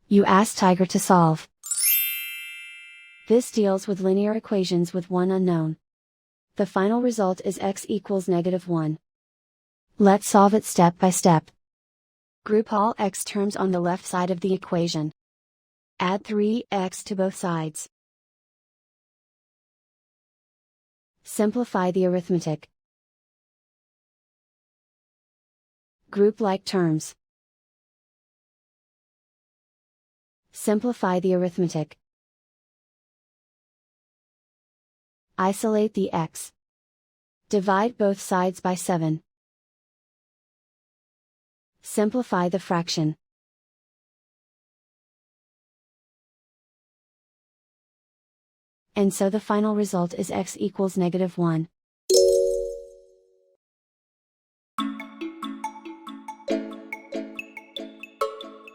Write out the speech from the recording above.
You ask Tiger to solve. This deals with linear equations with one unknown. The final result is x equals -1. Let's solve it step by step. Group all x terms on the left side of the equation. Add 3x to both sides. Simplify the arithmetic. Group like terms. Simplify the arithmetic. Isolate the x. Divide both sides by 7. Simplify the fraction. And so the final result is x equals -1.